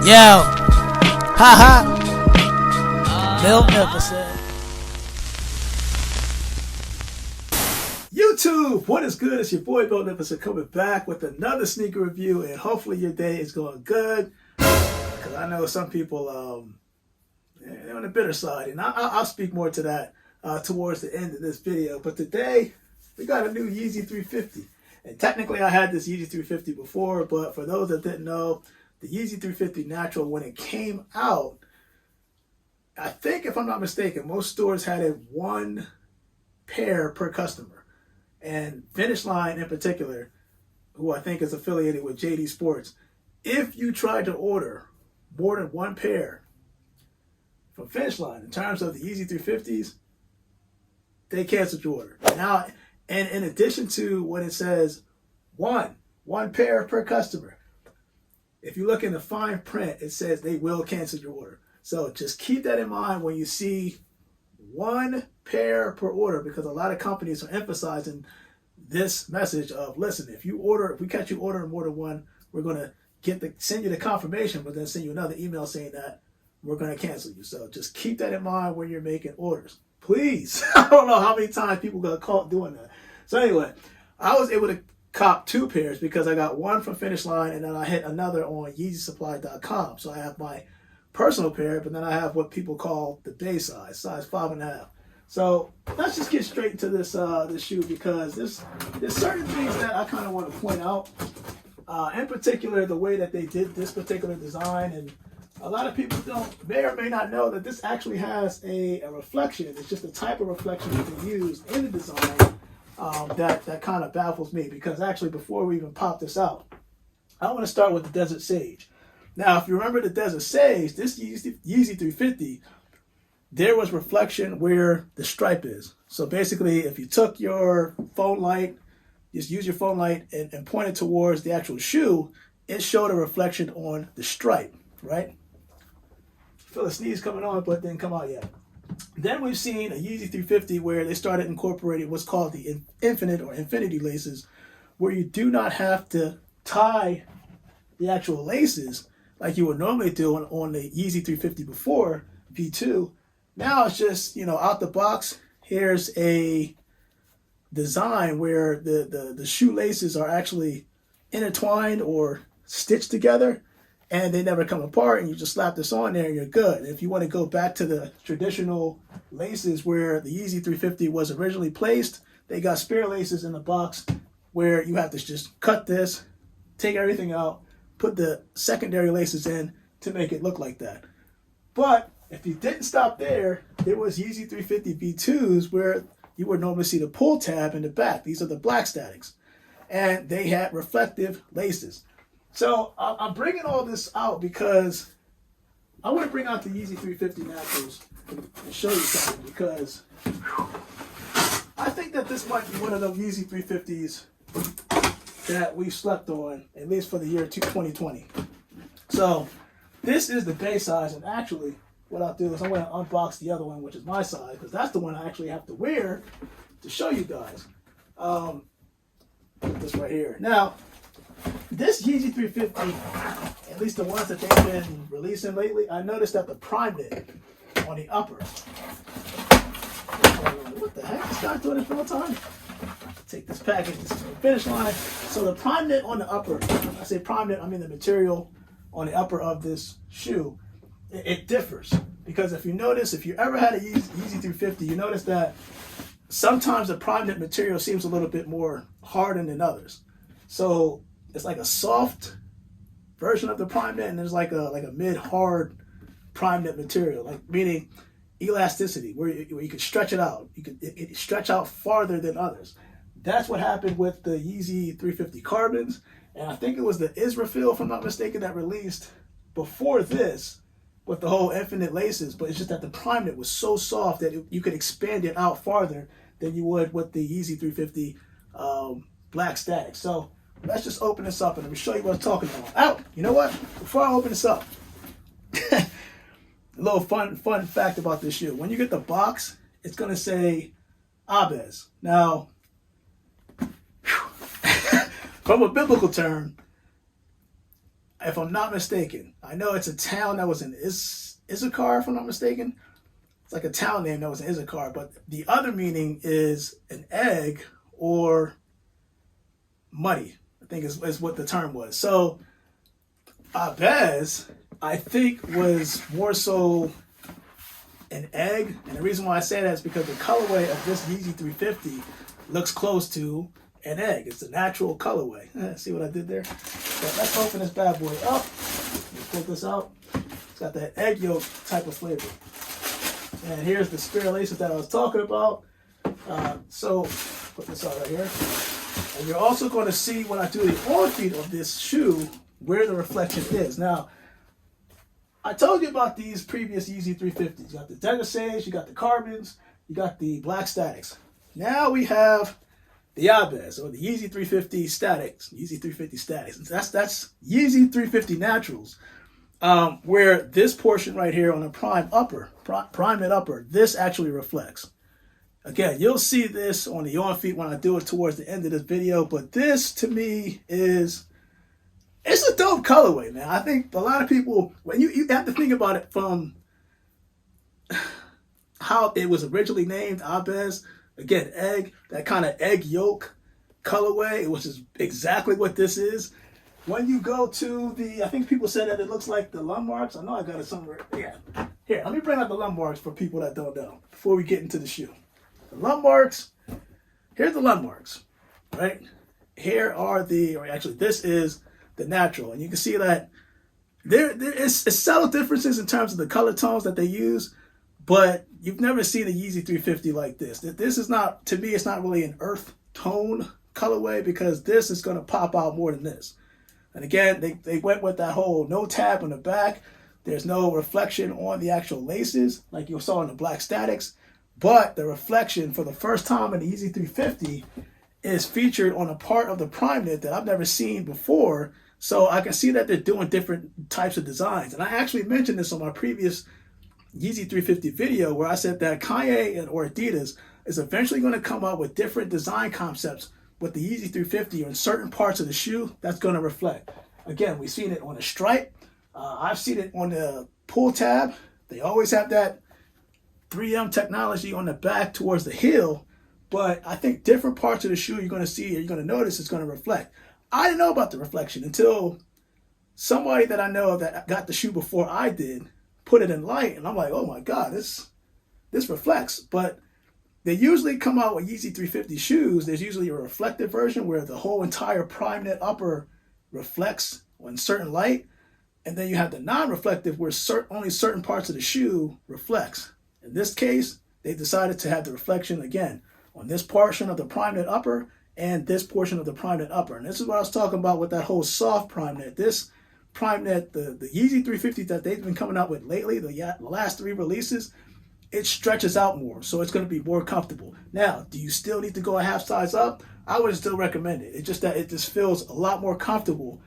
Yo, haha, Magnificent. YouTube, what is good? It's your boy Magnificent coming back with another sneaker review, and hopefully your day is going good. Because I know some people they're on the bitter side, and I'll speak more to that towards the end of this video. But today we got a new Yeezy 350, and technically I had this Yeezy 350 before, but for those that didn't know, the Yeezy 350 Natural, when it came out, I think if I'm not mistaken, most stores had it one pair per customer. And Finish Line in particular, who I think is affiliated with JD Sports, if you tried to order more than one pair from Finish Line in terms of the Yeezy 350s, they canceled your order. Now, and in addition to when it says one pair per customer, if you look in the fine print, it says they will cancel your order. So just keep that in mind when you see one pair per order, because a lot of companies are emphasizing this message of, listen, if we catch you ordering more than one, we're going to send you the confirmation, but then send you another email saying that we're going to cancel you. So just keep that in mind when you're making orders. Please. I don't know how many times people got caught doing that. So anyway, I was able to cop two pairs because I got one from Finish Line and then I hit another on YeezySupply.com. So I have my personal pair, but then I have what people call the day size 5.5. So let's just get straight into this shoe, because there's certain things that I kind of want to point out. In particular, the way that they did this particular design, and a lot of people may or may not know that this actually has a reflection. It's just the type of reflection that they used in the design that kind of baffles me, because actually before we even pop this out, I want to start with the Desert Sage. Now, if you remember the Desert Sage, this Yeezy 350, there was reflection where the stripe is. So basically, if you took your phone light, just use your phone light and point it towards the actual shoe, it showed a reflection on the stripe, right? Feel a sneeze coming on, but didn't come out yet. Then we've seen a Yeezy 350 where they started incorporating what's called the infinite or infinity laces, where you do not have to tie the actual laces like you would normally do on the Yeezy 350 before, V2. Now it's just, out the box, here's a design where the shoelaces are actually intertwined or stitched together, and they never come apart, and you just slap this on there and you're good. And if you want to go back to the traditional laces where the Yeezy 350 was originally placed, they got spare laces in the box where you have to just cut this, take everything out, put the secondary laces in to make it look like that. But if you didn't stop there, there was Yeezy 350 V2s where you would normally see the pull tab in the back. These are the black statics. And they had reflective laces. So I'm bringing all this out because I want to bring out the Yeezy 350 Naturals and show you something, because I think that this might be one of those Yeezy 350s that we've slept on, at least for the year 2020. So this is the base size, and actually what I'll do is I'm going to unbox the other one, which is my size, because that's the one I actually have to wear to show you guys. Put this right here. Now, this Yeezy 350, at least the ones that they've been releasing lately, I noticed that the Primeknit on the upper. What the heck? This guy's doing this all the time? Take this package. This is the Finish Line. So the Primeknit on the upper, when I say Primeknit, I mean the material on the upper of this shoe, it differs. Because if you notice, if you ever had a Yeezy 350, you notice that sometimes the Primeknit material seems a little bit more hardened than others. So it's like a soft version of the Primeknit, and there's like a mid-hard Primeknit material, like meaning elasticity, where you can stretch it out. It stretch out farther than others. That's what happened with the Yeezy 350 Carbons, and I think it was the Israfil, if I'm not mistaken, that released before this with the whole infinite laces. But it's just that the Primeknit was so soft that you could expand it out farther than you would with the Yeezy 350 black static. So let's just open this up and let me show you what I'm talking about. You know what? Before I open this up, a little fun fact about this shoe. When you get the box, it's going to say Abez. Now, from a biblical term, if I'm not mistaken. I know it's a town that was in Issachar, if I'm not mistaken. It's like a town name that was in Issachar, but the other meaning is an egg or money, I think is what the term was. So Abez, I think, was more so an egg. And the reason why I say that is because the colorway of this Yeezy 350 looks close to an egg. It's a natural colorway. See what I did there? So let's open this bad boy up. Let's pull this out. It's got that egg yolk type of flavor. And here's the spiralations that I was talking about. So put this out right here. And you're also going to see when I do the on feet of this shoe where the reflection is. Now, I told you about these previous Yeezy 350s. You got the Desert Sage, you got the Carbons, you got the Black Statics. Now we have the Abez, or the Yeezy 350 Statics. Yeezy 350 Statics. That's Yeezy 350 Naturals. Where this portion right here on the Primeknit upper, this actually reflects. Again, you'll see this on the on feet when I do it towards the end of this video, but this to me it's a dope colorway, man. I think a lot of people, when you have to think about it from how it was originally named, Abez, again, egg, that kind of egg yolk colorway, which is exactly what this is. When you go to the, I think people said that it looks like the lung marks. I know I got it somewhere. Yeah. Here, let me bring out the lung marks for people that don't know before we get into the shoe. The lung marks, here's the lung marks, right? Here are the, or actually this is the natural. And you can see that there is subtle differences in terms of the color tones that they use, but you've never seen a Yeezy 350 like this. This is not, to me, it's not really an earth tone colorway because this is going to pop out more than this. And again, they went with that whole no tab on the back. There's no reflection on the actual laces like you saw in the Black Statics. But the reflection for the first time in the Yeezy 350 is featured on a part of the Primeknit that I've never seen before. So I can see that they're doing different types of designs. And I actually mentioned this on my previous Yeezy 350 video where I said that Kanye or Adidas is eventually going to come out with different design concepts with the Yeezy 350 in certain parts of the shoe that's going to reflect. Again, we've seen it on the stripe. I've seen it on the pull tab. They always have that 3M technology on the back towards the heel, but I think different parts of the shoe you're going to see or you're going to notice it's going to reflect. I didn't know about the reflection until somebody that I know that got the shoe before I did put it in light, and I'm like, oh my God, this reflects. But they usually come out with Yeezy 350 shoes. There's usually a reflective version where the whole entire Primeknit upper reflects on certain light, and then you have the non-reflective where only certain parts of the shoe reflects. In this case, they decided to have the reflection again on this portion of the Primeknit upper and this portion of the Primeknit upper. And this is what I was talking about with that whole soft Primeknit. This Primeknit, the Yeezy 350 that they've been coming out with lately, the last 3 releases, it stretches out more, so it's going to be more comfortable. Now, do you still need to go a half size up? I would still recommend it. It's just that it just feels a lot more comfortable.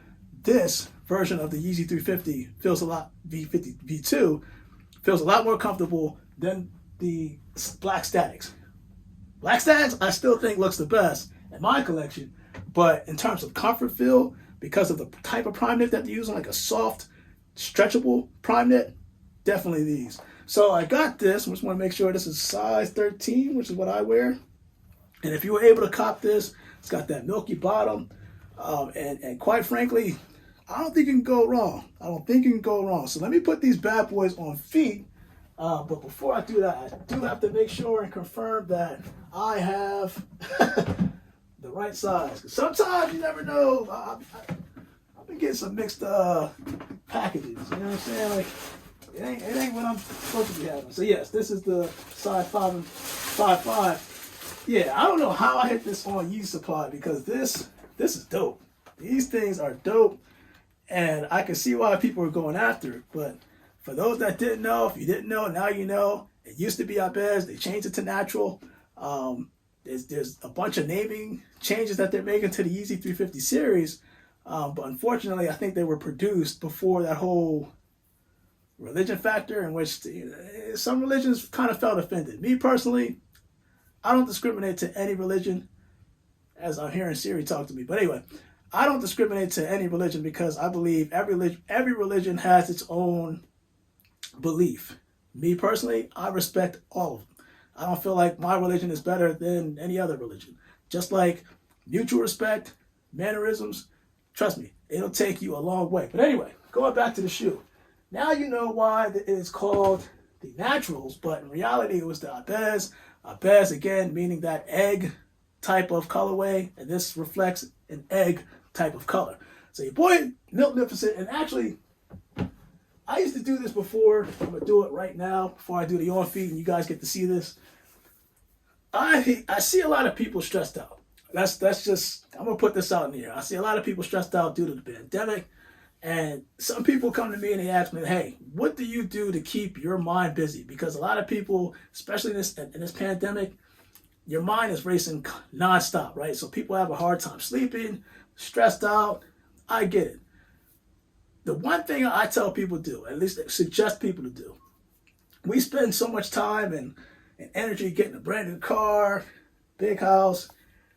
This version of the Yeezy 350 feels a lot, V2, feels a lot more comfortable than the Black Statics. Black Statics, I still think looks the best in my collection, but in terms of comfort feel, because of the type of Primeknit that they use on like a soft, stretchable Primeknit, definitely these. So I got this. I just want to make sure this is size 13, which is what I wear. And if you were able to cop this, it's got that milky bottom. And quite frankly, I don't think you can go wrong. I don't think you can go wrong. So let me put these bad boys on feet. But before I do that, I do have to make sure and confirm that I have the right size. 'Cause sometimes you never know. I've been getting some mixed packages. You know what I'm saying? Like it ain't what I'm supposed to be having. So yes, this is the size 5 and 5.5. Yeah, I don't know how I hit this on Yeezy Supply because this is dope. These things are dope, and I can see why people are going after it. But for those that didn't know, if you didn't know, now you know. It used to be Abez. They changed it to natural. There's a bunch of naming changes that they're making to the Yeezy 350 series. But unfortunately, I think they were produced before that whole religion factor in which some religions kind of felt offended. Me personally, I don't discriminate to any religion, as I'm hearing Siri talk to me. But anyway, I don't discriminate to any religion because I believe every religion has its own belief. Me personally, I respect all of them. I don't feel like my religion is better than any other religion. Just like mutual respect, mannerisms, trust me, it'll take you a long way. But anyway, going back to the shoe. Now you know why it is called the Naturals, but in reality it was the Abez. Abez, again, meaning that egg type of colorway, and this reflects an egg type of color. So your boy, Milknificent, and actually, I used to do this before. I'm going to do it right now before I do the on feed and you guys get to see this. I see a lot of people stressed out. That's just, I'm going to put this out in the air. I see a lot of people stressed out due to the pandemic. And some people come to me and they ask me, hey, what do you do to keep your mind busy? Because a lot of people, especially in this pandemic, your mind is racing nonstop, right? So people have a hard time sleeping, stressed out. I get it. The one thing I tell people to do, at least suggest people to do, we spend so much time and energy getting a brand new car, big house.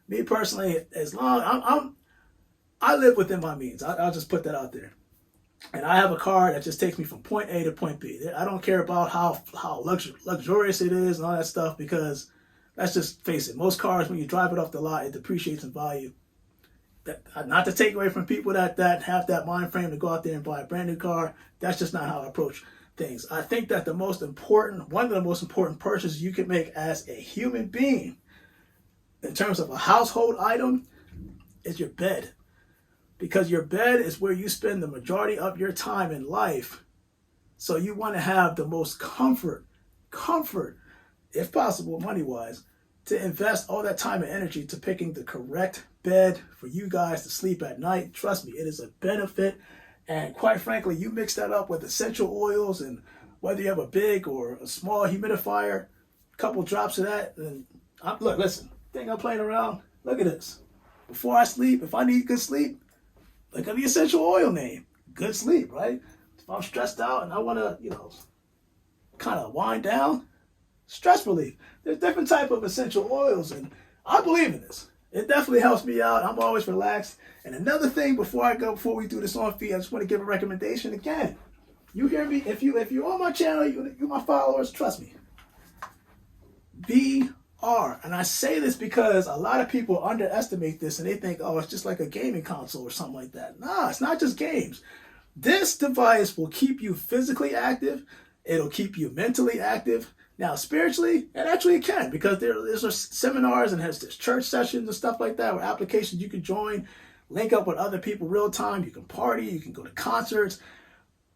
Me personally, as long I live within my means. I'll just put that out there. And I have a car that just takes me from point A to point B. I don't care about how luxurious it is and all that stuff because let's just face it. Most cars, when you drive it off the lot, it depreciates in value. Not to take away from people that have that mind frame to go out there and buy a brand new car. That's just not how I approach things. I think that one of the most important purchases you can make as a human being in terms of a household item is your bed. Because your bed is where you spend the majority of your time in life. So you want to have the most comfort, if possible, money-wise, to invest all that time and energy to picking the correct bed for you guys to sleep at night. Trust me, it is a benefit. And quite frankly, you mix that up with essential oils and whether you have a big or a small humidifier, a couple drops of that. And look, listen, think I'm playing around? Look at this. Before I sleep, if I need good sleep, look at the essential oil name. Good sleep, right? If I'm stressed out and I want to, kind of wind down, stress relief. There's different type of essential oils, and I believe in this. It definitely helps me out. I'm always relaxed. And another thing before we do this on feed, I just want to give a recommendation again. You hear me? If you're on my channel, you're my followers, trust me. VR. And I say this because a lot of people underestimate this and they think, oh, it's just like a gaming console or something like that. Nah, it's not just games. This device will keep you physically active. It'll keep you mentally active. Now, spiritually, it can because there's seminars and there's church sessions and stuff like that, or applications you can join, link up with other people real time. You can party, you can go to concerts,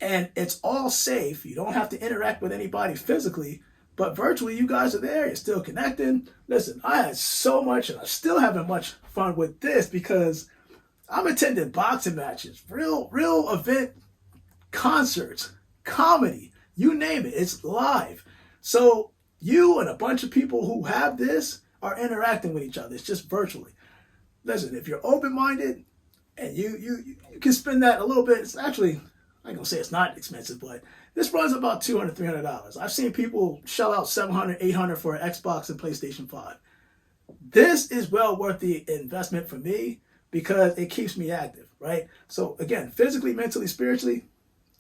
and it's all safe. You don't have to interact with anybody physically, but virtually you guys are there. You're still connecting. Listen, I had so much, and I'm still having much fun with this because I'm attending boxing matches, real event concerts, comedy, you name it. It's live. So you and a bunch of people who have this are interacting with each other. It's just virtually. Listen, if you're open-minded and you can spend that a little bit, it's actually, I ain't gonna say it's not expensive, but this runs about $200, $300. I've seen people shell out $700, $800 for an Xbox and PlayStation 5. This is well worth the investment for me because it keeps me active, right? So again, physically, mentally, spiritually,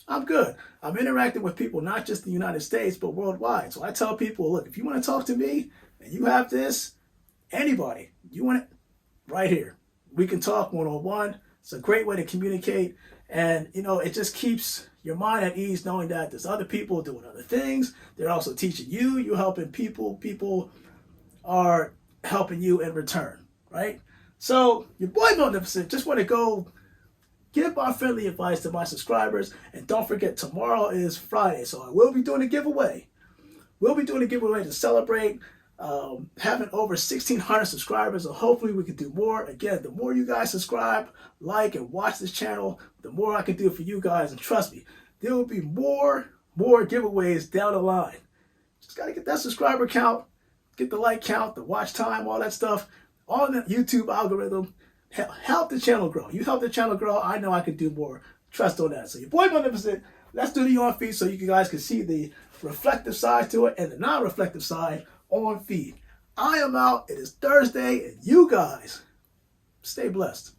I'm good. I'm interacting with people, not just in the United States, but worldwide. So I tell people, look, if you want to talk to me and you have this, anybody, you want it, right here. We can talk one-on-one. It's a great way to communicate. And, it just keeps your mind at ease knowing that there's other people doing other things. They're also teaching you. You're helping people. People are helping you in return, right? So your boy Magnificent just want to go give my friendly advice to my subscribers. And don't forget, tomorrow is Friday, so I will be doing a giveaway. We'll be doing a giveaway to celebrate having over 1,600 subscribers, and hopefully we can do more. Again, the more you guys subscribe, like, and watch this channel, the more I can do for you guys. And trust me, there will be more giveaways down the line. Just got to get that subscriber count, get the like count, the watch time, all that stuff on the YouTube algorithm. Help the channel grow. You help the channel grow, I know I can do more. Trust on that. So your boy Magnificent, let's do the on feed so you guys can see the reflective side to it and the non-reflective side on feed. I am out. It is Thursday, and you guys stay blessed.